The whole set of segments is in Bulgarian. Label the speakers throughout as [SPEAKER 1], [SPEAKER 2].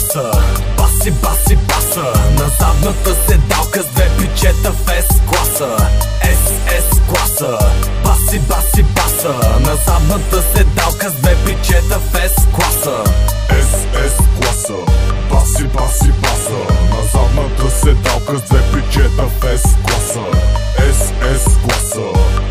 [SPEAKER 1] класа. Баси, баси, баса на задната седалка с две пичета в S-класа. S класа. Баси, баси, баса на задната седалка с две пичета в S-класа.
[SPEAKER 2] S класа. Баси, баси, баса на задната седалка с две пичета в S-класа. S класа.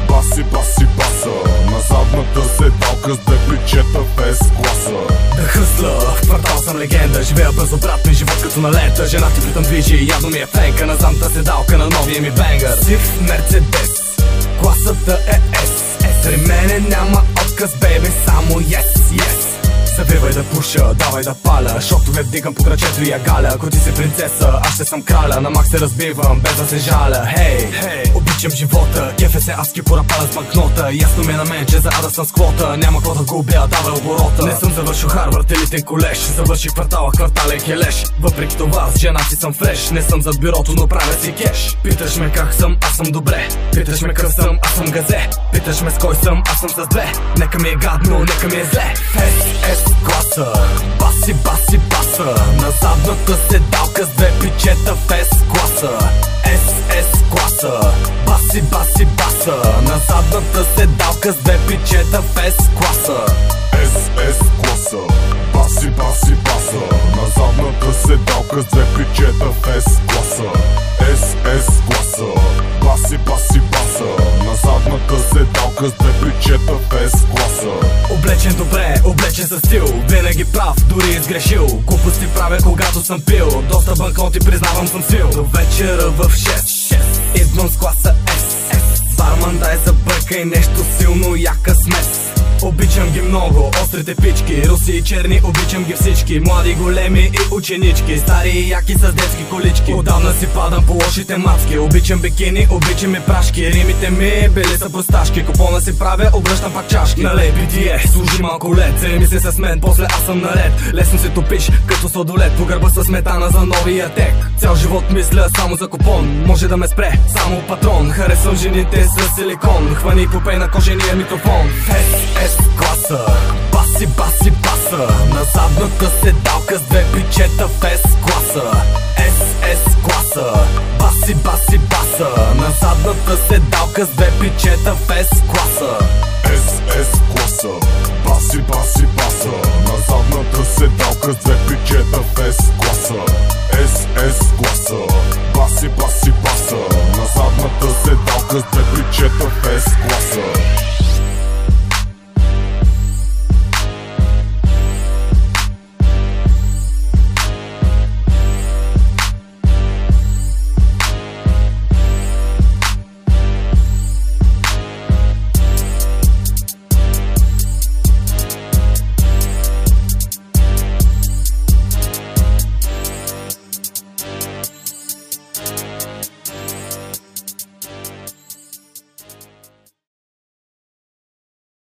[SPEAKER 2] Баси, баси, баса на задната седалка с две пичета в S-класа.
[SPEAKER 1] Да хъсла, в квартал съм легенда. Живея бързо, брат ми, живот като на лета. Жена ти притъм движи, явно ми е фенка на задната седалка на новия ми бенгър. Сив Мерцедес, класата е S. При мене няма отказ, бейби, само yes. Завивай да пуша, давай да паля. Шотове вдигам по крачето и я галя. Ако ти си принцеса, аз ще съм краля. На макс се разбивам, без да се жаля. Хей, обичам живота. Кефе се аз кипора паля с банкнота. Ясно ми е на мен, че за ада съм с квота. Няма какво да губя, давай оборота. Не съм завършил Харвард, елитен колеж. Завърших квартала, квартален келеш. Въпреки това с жена си съм фреш. Не съм зад бюрото, но правя си кеш. Питаш ме как съм, аз съм добре. Питаш ме къв съм, аз съм газе. Питаш ме с кой съм, аз съм с две. Нека ми е гадно, нека ми е зле. S класа. Баси, баси, баса на задната седалка с две пичета в S-класа. S класа. Баси, баси, баса на задната седалка с две пичета в S-класа.
[SPEAKER 2] S класа. Баси, баси, баса на задната седалка с две пичета в S-класа. S класа. Баси, баси, баса на задната седалка с две пичета в S-класа.
[SPEAKER 1] Облечен добре, облечен със стил. Винаги прав, дори изгрешил. Глупости правя, когато съм пил. Доста банкноти, признавам, съм свил. До вечера в 6 идвам с класа S. Барман, дай забъркай нещо силно, яка смес. Обичам ги много, острите пички. Руси и черни, обичам ги всички. Млади, големи и ученички. Стари и яки с детски колички. Отдавна си падам по лошите мацки. Обичам бикини, обичам и прашки. Римите ми били са просташки. Купона си правя, обръщам пак чашки. Налей BTS, служи малко лед. Вземи се с мен, после аз съм наред. Лесно се топиш, като сладолет. По гърба със сметана за новия тек. Цял живот мисля само за купон. Може да ме спре, само патрон. Харесвам жените с силикон. Хвани и попей на кожения микрофон. S класа. Баси, баси, баса на задната седалка с две пичета в S-класа. S класа. Баси, баси, баса на задната седалка с две пичета в S-класа.
[SPEAKER 2] S класа. Баси, баси, баса на задната седалка с две пичета в S-класа. S класа. Баси, баси, баса на задната седалка с две пичета в S-класа.